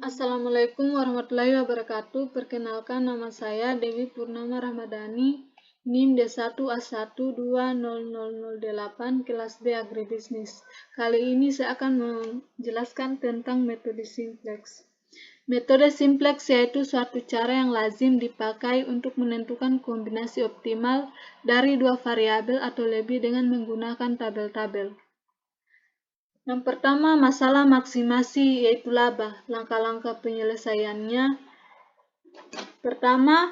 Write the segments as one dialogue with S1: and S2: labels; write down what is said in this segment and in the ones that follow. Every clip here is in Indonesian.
S1: Assalamualaikum warahmatullahi wabarakatuh. Perkenalkan, nama saya Dewi Purnama Ramadhani, NIM D1A1200008, kelas B Agribisnis. Kali ini saya akan menjelaskan tentang metode simplex. Metode simplex yaitu suatu cara yang lazim dipakai untuk menentukan kombinasi optimal dari dua variabel atau lebih dengan menggunakan tabel-tabel. Yang pertama, masalah maksimasi yaitu laba. Langkah-langkah penyelesaiannya. Pertama,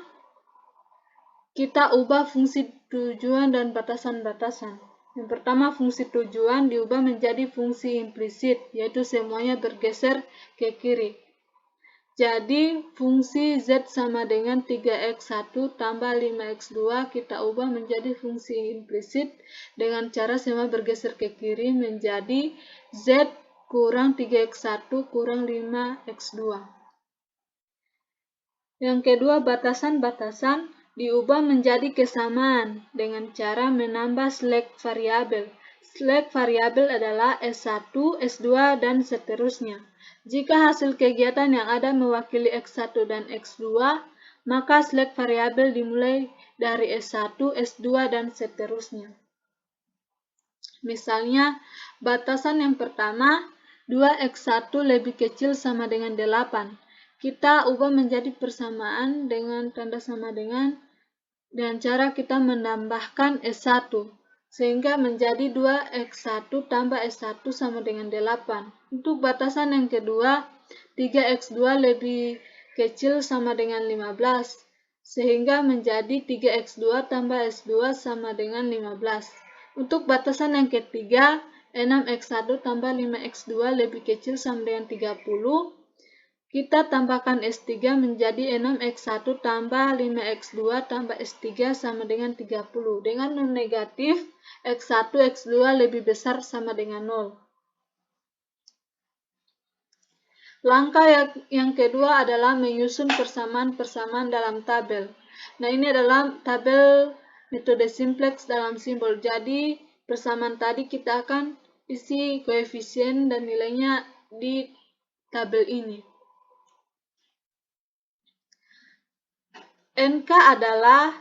S1: kita ubah fungsi tujuan dan batasan-batasan. Yang pertama, fungsi tujuan diubah menjadi fungsi implisit, yaitu semuanya bergeser ke kiri. Jadi, fungsi Z sama dengan 3x1 tambah 5x2 kita ubah menjadi fungsi implisit dengan cara semua bergeser ke kiri menjadi Z kurang 3x1 kurang 5x2. Yang kedua, batasan-batasan diubah menjadi kesamaan dengan cara menambah select variabel. Select variabel adalah S1, S2, dan seterusnya. Jika hasil kegiatan yang ada mewakili X1 dan X2, maka select variabel dimulai dari S1, S2, dan seterusnya. Misalnya, batasan yang pertama, 2x1 lebih kecil sama dengan 8. Kita ubah menjadi persamaan dengan tanda sama dengan cara kita menambahkan S1. Sehingga menjadi 2x1 tambah S1 sama dengan 8. Untuk batasan yang kedua, 3x2 lebih kecil sama dengan 15. Sehingga menjadi 3x2 tambah S2 sama dengan 15. Untuk batasan yang ketiga, 6x1 tambah 5x2 lebih kecil sama dengan 30. Kita tambahkan S3 menjadi 6x1 tambah 5x2 tambah S3 sama dengan 30. Dengan non negatif, x1, x2 lebih besar sama dengan 0. Langkah yang kedua adalah menyusun persamaan-persamaan dalam tabel. Nah, ini adalah tabel metode simplex dalam simbol. Jadi, persamaan tadi kita akan isi koefisien dan nilainya di tabel ini. NK adalah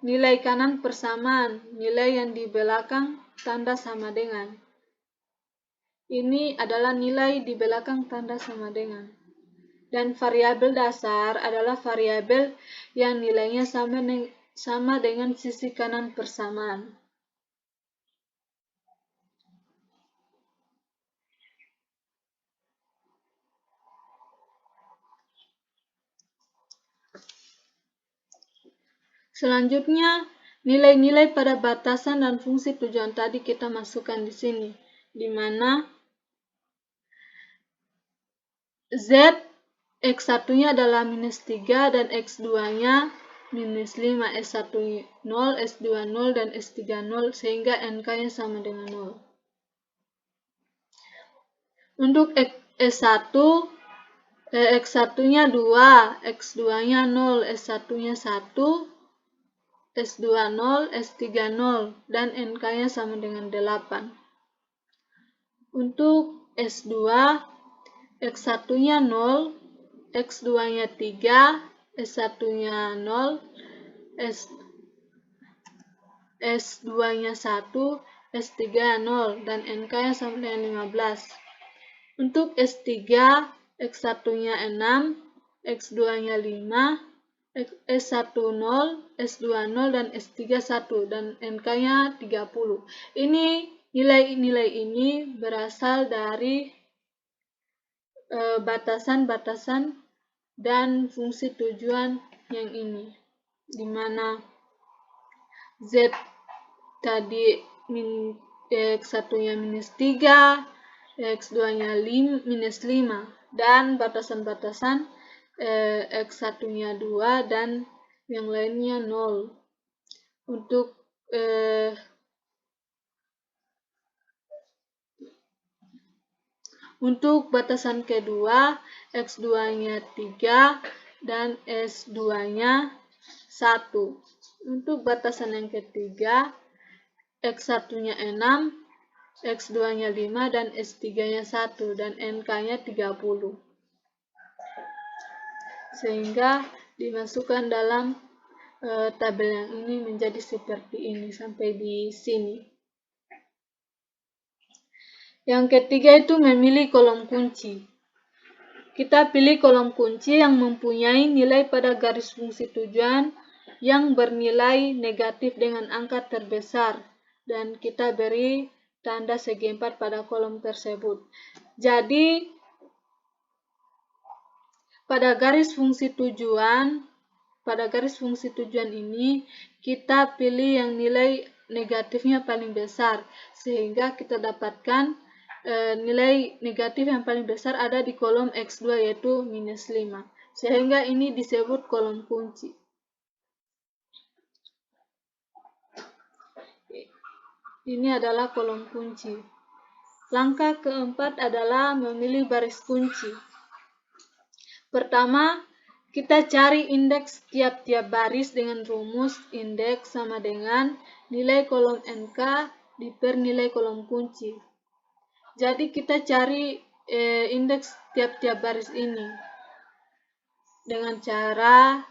S1: nilai kanan persamaan, nilai yang di belakang tanda sama dengan. Ini adalah nilai di belakang tanda sama dengan. Dan variabel dasar adalah variabel yang nilainya sama dengan sisi kanan persamaan. Selanjutnya, nilai-nilai pada batasan dan fungsi tujuan tadi kita masukkan di sini, di mana Z X1-nya adalah minus 3 dan X2-nya minus 5, S1 0, S2 0, dan S3 0, sehingga NK-nya sama dengan 0. Untuk S1, X1-nya 2, X2-nya 0, S1-nya 1, S2 0, S3 0, dan NK-nya sama dengan 8. Untuk S2, X1-nya 0, X2-nya 3, S1-nya 0, S2-nya 1, S3 0, dan NK-nya sama dengan 15. Untuk S3, X1-nya 6, X2-nya 5, S1 0, S2 0, dan S3 1, dan NK-nya 30. Ini nilai-nilai ini berasal dari batasan-batasan dan fungsi tujuan yang ini, di mana Z tadi X1-nya minus 3, X2-nya minus 5, dan batasan-batasan X1-nya 2 dan yang lainnya 0. Untuk batasan kedua, X2-nya 3 dan S2-nya 1. Untuk batasan yang ketiga, X1-nya 6, X2-nya 5, dan S3-nya 1, dan NK-nya 30. sehingga dimasukkan dalam tabel yang ini menjadi seperti ini sampai di sini. Yang ketiga itu memilih kolom kunci. Kita pilih kolom kunci yang mempunyai nilai pada garis fungsi tujuan yang bernilai negatif dengan angka terbesar, dan kita beri tanda segi 4 pada kolom tersebut. Jadi pada garis fungsi tujuan ini kita pilih yang nilai negatifnya paling besar, sehingga kita dapatkan nilai negatif yang paling besar ada di kolom X2 yaitu -5, sehingga ini disebut kolom kunci. Ini adalah kolom kunci. Langkah keempat adalah memilih baris kunci. Pertama, kita cari indeks tiap-tiap baris dengan rumus indeks sama dengan nilai kolom NK per nilai kolom kunci. Jadi kita cari indeks tiap-tiap baris ini dengan cara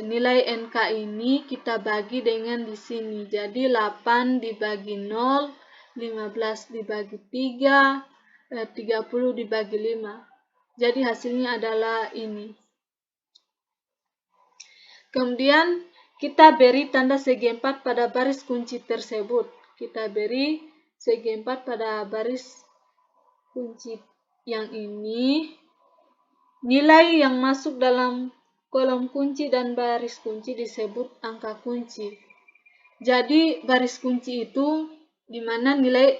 S1: nilai NK ini kita bagi dengan di sini. Jadi 8 dibagi 0, 15 dibagi 3, 30 dibagi 5. Jadi hasilnya adalah ini. Kemudian kita beri tanda segi 4 pada baris kunci tersebut. Kita beri segi 4 pada baris kunci yang ini. Nilai yang masuk dalam kolom kunci dan baris kunci disebut angka kunci. Jadi baris kunci itu dimana nilai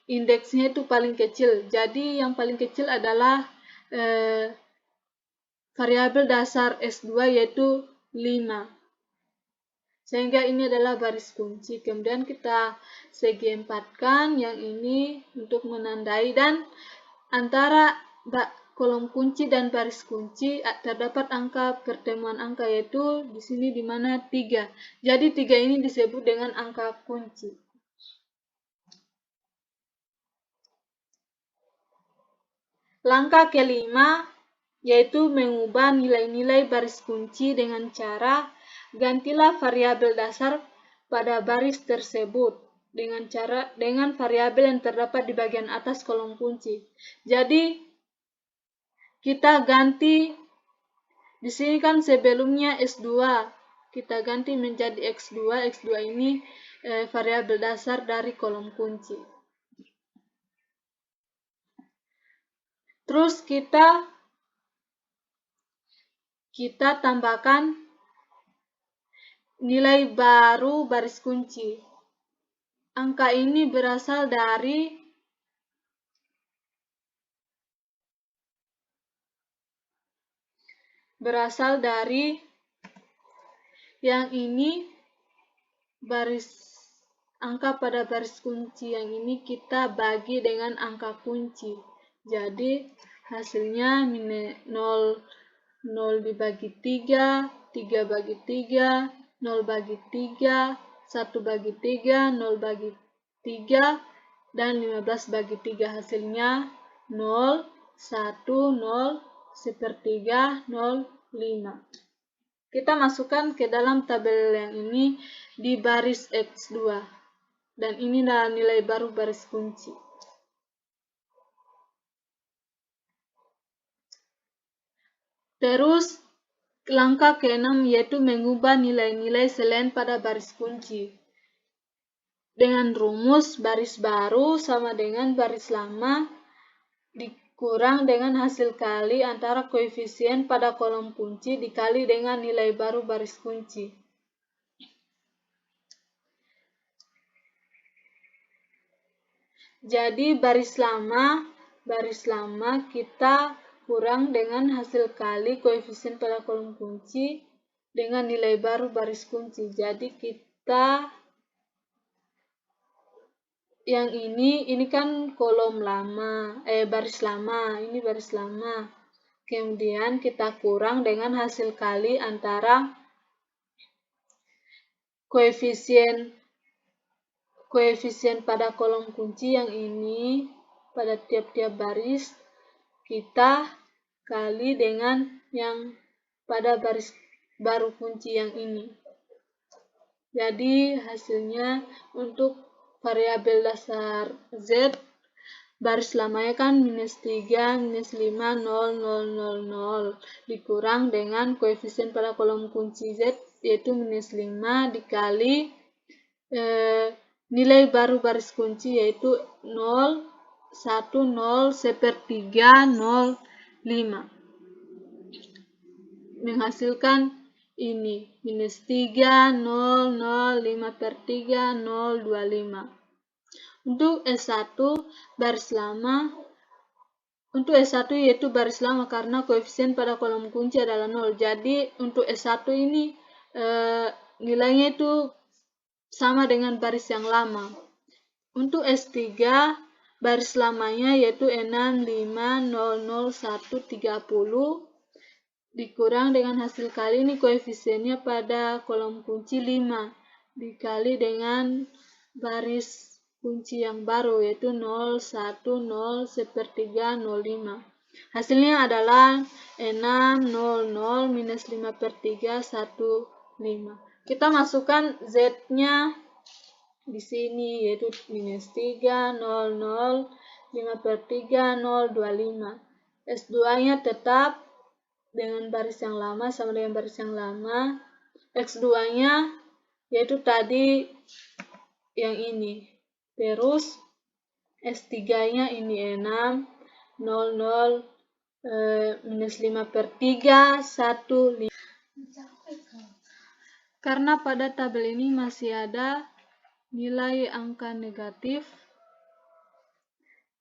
S1: indeksnya itu paling kecil. Jadi yang paling kecil adalah variabel dasar S2 yaitu 5. Sehingga ini adalah baris kunci. Kemudian kita segi 4-kan yang ini untuk menandai, dan antara kolom kunci dan baris kunci terdapat angka pertemuan angka yaitu di sini di mana 3. Jadi 3 ini disebut dengan angka kunci. Langkah kelima yaitu mengubah nilai-nilai baris kunci dengan cara gantilah variabel dasar pada baris tersebut dengan variabel yang terdapat di bagian atas kolom kunci. Jadi kita ganti di sini kan sebelumnya S2, kita ganti menjadi X2. X2 ini variabel dasar dari kolom kunci. Terus kita tambahkan nilai baru baris kunci. Angka ini berasal dari yang ini, baris angka pada baris kunci yang ini kita bagi dengan angka kunci. Jadi hasilnya 0 dibagi 3, 3 bagi 3, 0 bagi 3, 1 bagi 3, 0 bagi 3, dan 15 bagi 3. Hasilnya 0, 1, 0, 1/3, 0, 5. Kita masukkan ke dalam tabel yang ini di baris X2. Dan ini adalah nilai baru baris kunci. Terus langkah ke-6 yaitu mengubah nilai-nilai selain pada baris kunci. Dengan rumus baris baru sama dengan baris lama dikurang dengan hasil kali antara koefisien pada kolom kunci dikali dengan nilai baru baris kunci. Jadi baris lama kita kurang dengan hasil kali koefisien pada kolom kunci dengan nilai baru baris kunci. Jadi kita yang ini kan kolom lama, baris lama, ini baris lama. Kemudian kita kurang dengan hasil kali antara koefisien pada kolom kunci yang ini pada tiap-tiap baris kita kali dengan yang pada baris baru kunci yang ini. Jadi hasilnya untuk variabel dasar Z, baris lamanya kan -3, -5, 0, 0, 0, 0, dikurang dengan koefisien pada kolom kunci Z, yaitu -5 dikali nilai baru baris kunci, yaitu 0, 1, 0, 1/3, 0, 5. Menghasilkan ini, -3, 0, 0, 5/3, 0, 25. Untuk S1 baris lama, untuk S1 yaitu baris lama karena koefisien pada kolom kunci adalah 0. Jadi untuk S1 ini nilainya itu sama dengan baris yang lama. Untuk S3 baris lamanya yaitu 6, 5, 0, 0, 1, 30 dikurang dengan hasil kali ini koefisiennya pada kolom kunci 5 dikali dengan baris kunci yang baru yaitu 0, 1, 0, 1/3, 0, 5. Hasilnya adalah 6, 0, 0, -5/3, 1, 5. Kita masukkan Z-nya di sini yaitu -3, 0, 0, 5/3, 0, 25. S2-nya tetap dengan baris yang lama sama dengan baris yang lama. X2-nya yaitu tadi yang ini. Terus S3-nya ini 6, 0, 0, -5/3, 1, 5. Karena pada tabel ini masih ada nilai angka negatif,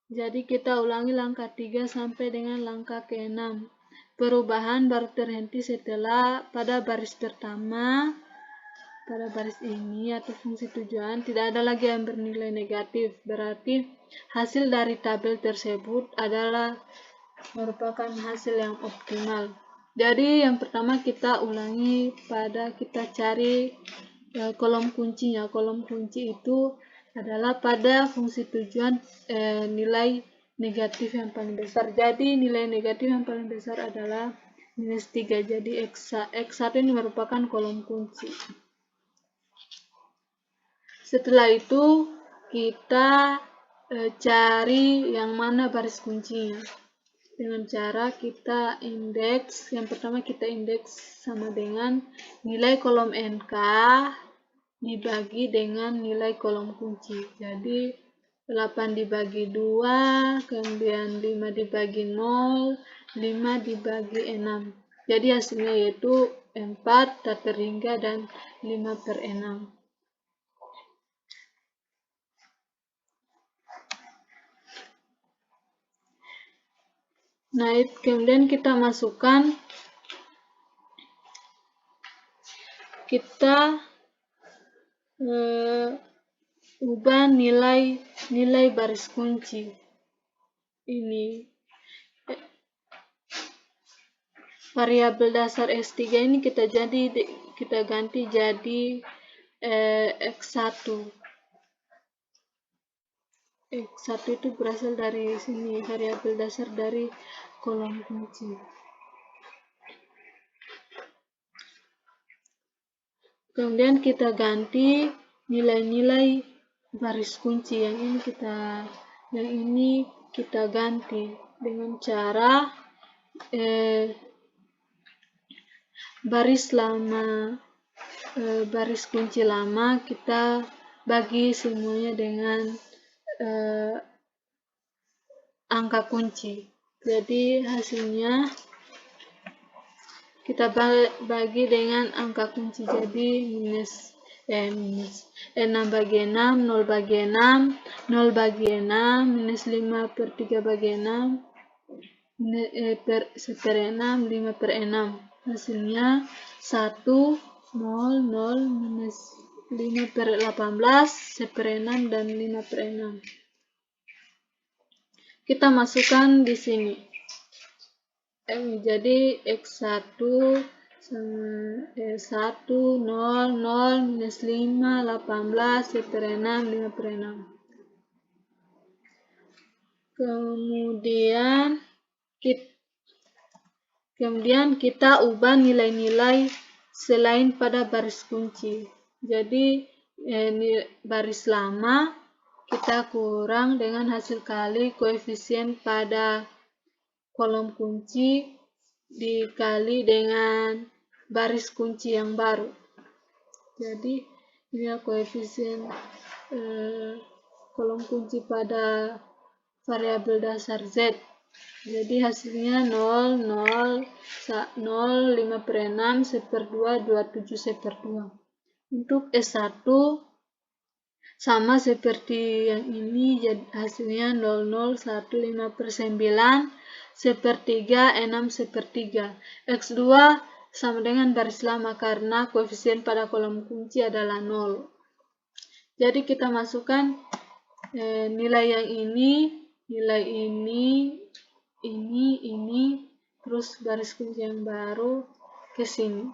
S1: jadi kita ulangi langkah 3 sampai dengan langkah ke-6. Perubahan baru terhenti setelah pada baris pertama, pada baris ini atau fungsi tujuan tidak ada lagi yang bernilai negatif. Berarti hasil dari tabel tersebut adalah merupakan hasil yang optimal. Jadi yang pertama kita ulangi kita cari kolom kuncinya. Kolom kunci itu adalah pada fungsi tujuan nilai negatif yang paling besar. Jadi nilai negatif yang paling besar adalah -3. Jadi X1 ini merupakan kolom kunci. Setelah itu kita cari yang mana baris kuncinya. Dengan cara kita indeks, yang pertama kita indeks sama dengan nilai kolom NK dibagi dengan nilai kolom kunci. Jadi 8 dibagi 2, kemudian 5 dibagi 0, 5 dibagi 6. Jadi hasilnya yaitu 4 tak terhingga dan 5/6. Nah, kemudian kita masukkan, kita ubah nilai baris kunci ini. Variabel dasar S3 ini kita ganti jadi X1. X1 itu berasal dari sini, variabel dasar dari kolom kunci. Kemudian kita ganti nilai-nilai baris kunci yang ini kita ganti dengan cara baris kunci lama kita bagi semuanya dengan angka kunci. Jadi hasilnya kita bagi dengan angka kunci, jadi 6 bagi 6, 0 bagi 6, 0 bagi 6, -5/3 bagi 6, 1/6, 5/6. Hasilnya 1, 0, 0, -5/18, 1/6, dan 5/6. Kita masukkan di sini. Jadi X1 sama 1, 0, 0, -5, 18, 1/6, 5/6. Kemudian Kemudian kita ubah nilai-nilai selain pada baris kunci. Jadi baris lama kita kurang dengan hasil kali koefisien pada kolom kunci dikali dengan baris kunci yang baru. Jadi ini koefisien kolom kunci pada variabel dasar Z. Jadi hasilnya 0, 0, 0, 5/6, 1/2, 27 1/2. Untuk S1 sama seperti yang ini, jadi hasilnya 0, 0, 1, 5/9, 1/3, 6 1/3. X2 sama dengan baris lama karena koefisien pada kolom kunci adalah 0. Jadi kita masukkan nilai yang ini, nilai ini, terus baris kunci yang baru ke sini.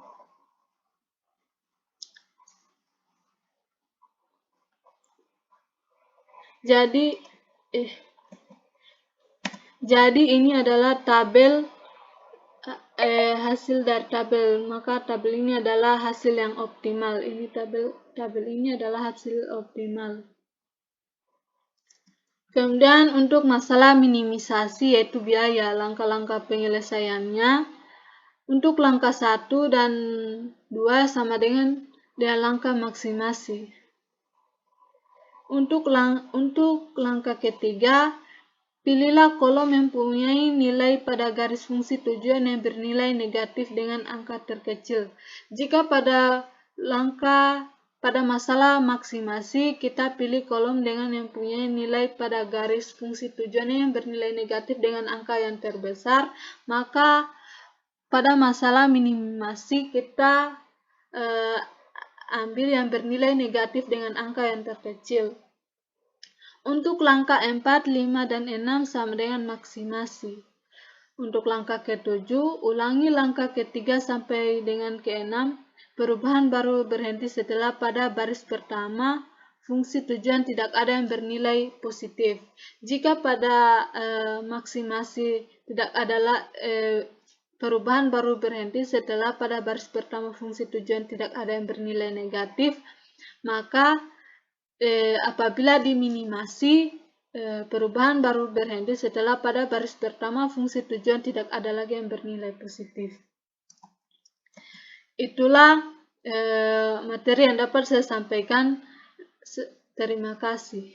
S1: Jadi ini adalah tabel hasil dari tabel, maka tabel ini adalah hasil yang optimal. Ini tabel ini adalah hasil optimal. Kemudian untuk masalah minimisasi yaitu biaya, langkah-langkah penyelesaiannya. Untuk langkah 1 dan 2 sama dengan langkah maksimasi. Untuk langkah ketiga, pilihlah kolom yang mempunyai nilai pada garis fungsi tujuan yang bernilai negatif dengan angka terkecil. Jika pada masalah maksimasi, kita pilih kolom dengan yang mempunyai nilai pada garis fungsi tujuan yang bernilai negatif dengan angka yang terbesar, maka pada masalah minimasi kita ambil yang bernilai negatif dengan angka yang terkecil. Untuk langkah 4, 5, dan 6 sama dengan maksimasi. Untuk langkah ke-7, ulangi langkah ke-3 sampai dengan ke-6. Perubahan baru berhenti setelah pada baris pertama fungsi tujuan tidak ada yang bernilai positif. Jika pada maksimasi tidak adalah perubahan baru berhenti setelah pada baris pertama fungsi tujuan tidak ada yang bernilai negatif, maka apabila diminimasi, perubahan baru berhenti setelah pada baris pertama fungsi tujuan tidak ada lagi yang bernilai positif. Itulah materi yang dapat saya sampaikan. Terima kasih.